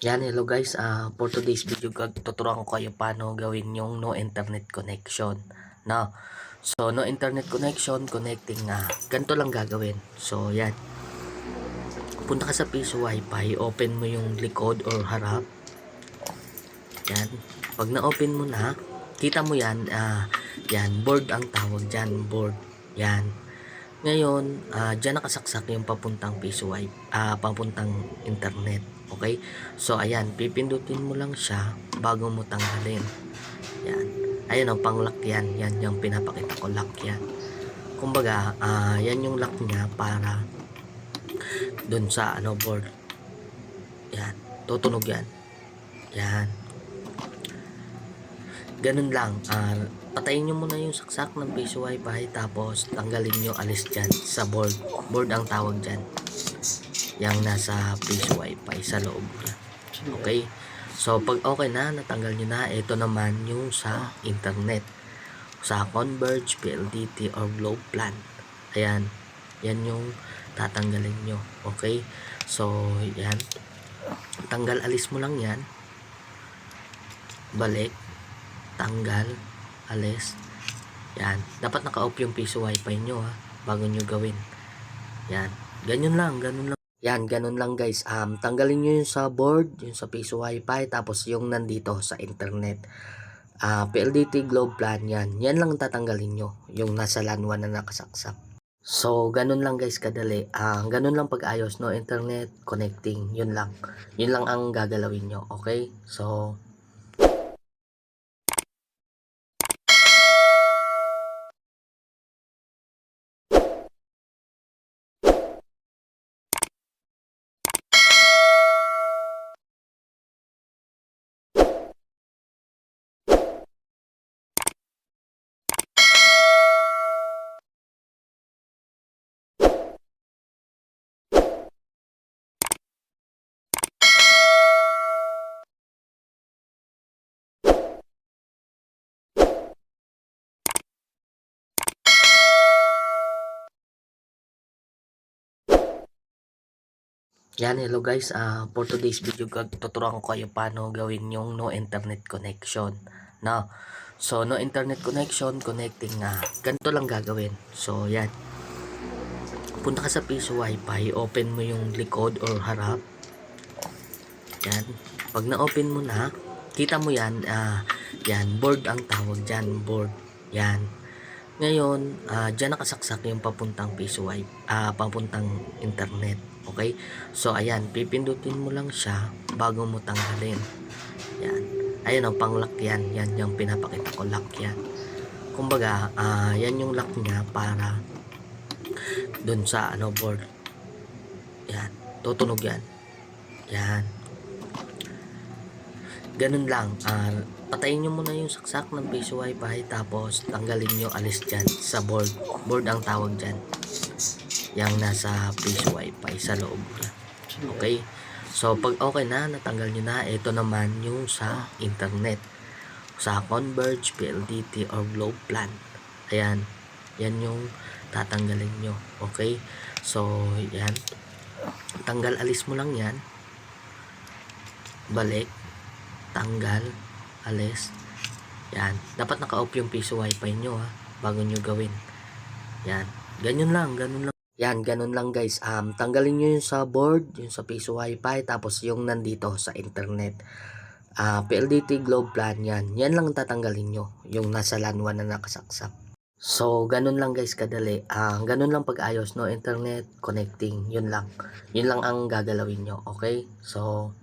Yan, hello guys. For today's video, tuturuan ko kayo paano gawin yung no internet connection. No? So, no internet connection, connecting ganito lang gagawin. So, yan. Punta ka sa Piso Wi-Fi, open mo yung likod or harap. Yan. Pag na-open mo na, kita mo yan, yan, board ang tawag dyan, board. Yan. Ngayon, dyan nakasaksak yung papuntang Piso Wi-Fi, papuntang internet. Okay? So, ayan, pipindutin mo lang siya bago mo tanggalin. Yan. Ayan o, pang lock yan. Yan yung pinapakita ko, lock yan. Kumbaga, yan yung lock niya para dun sa board. Yan. Tutunog yan. Yan. Ganun lang. Patayin nyo muna yung saksak ng Piso Wi-Fi tapos tanggalin nyo, alis dyan sa board. Board ang tawag dyan. Yang nasa Piso Wi-Fi sa loob niya. Okay? So, pag okay na, natanggal nyo na, ito naman yung sa internet. Sa Converge, PLDT, or Globe Plan. Ayan. Yan yung tatanggalin nyo. Okay? So, yan. Tanggal, alis mo lang yan. Balik. Tanggal. Alis. Yan. Dapat naka-off yung Piso Wi-Fi nyo bago nyo gawin. Yan. Ganyan lang. Ganun lang. Yan, ganun lang guys. Tanggalin nyo yung sa board, yung sa Piso Wi-Fi, tapos yung nandito sa internet. PLDT Globe Plan, yan. Yan lang tatanggalin nyo, yung nasa LAN 1 na nakasaksak. So, ganun lang guys kadali. Ganun lang pag-ayos, no internet connecting. Yun lang. Yun lang ang gagalawin nyo, okay? So, yan, hello guys. For today's video, tuturuan ko kayo paano gawin yung no internet connection. No? So, no internet connection, connecting ganito lang gagawin. So, yan. Punta ka sa Piso Wi-Fi, open mo yung likod or harap. Yan. Pag na-open mo na, kita mo yan, yan, board ang tawag dyan, board. Yan. Ngayon, dyan nakasaksak yung papuntang Piso Wi-Fi, papuntang internet. Okay? So, ayan, pipindutin mo lang siya bago mo tanggalin. Yan. Ayan o, pang lock yan. Yan yung pinapakita ko, lock yan. Kumbaga, yan yung lock niya para dun sa board. Yan. Tutunog yan. Yan. Ganun lang. Patayin nyo muna yung saksak ng Piso Wi-Fi tapos tanggalin nyo, alis dyan sa board. Board ang tawag dyan. Yang nasa Piso Wi-Fi sa loob niya. Okay? So, pag okay na, natanggal nyo na, ito naman yung sa internet. Sa Converge, PLDT, or Globe Plan. Ayan. Yan yung tatanggalin nyo. Okay? So, yan. Tanggal, alis mo lang yan. Balik. Tanggal. Alis. Yan. Dapat naka-off yung Piso Wi-Fi nyo bago nyo gawin. Yan. Ganyan lang. Ganun lang. Yan. Ganun lang guys. Tanggalin nyo yung sa board, yung sa Piso Wi-Fi, tapos yung nandito sa internet. PLDT Globe Plan, yan. Yan lang tatanggalin nyo. Yung nasa LAN 1 na nakasaksak. So, ganun lang guys kadali. Ganun lang pag-ayos, no internet connecting. Yun lang. Yun lang ang gagalawin nyo. Okay? So,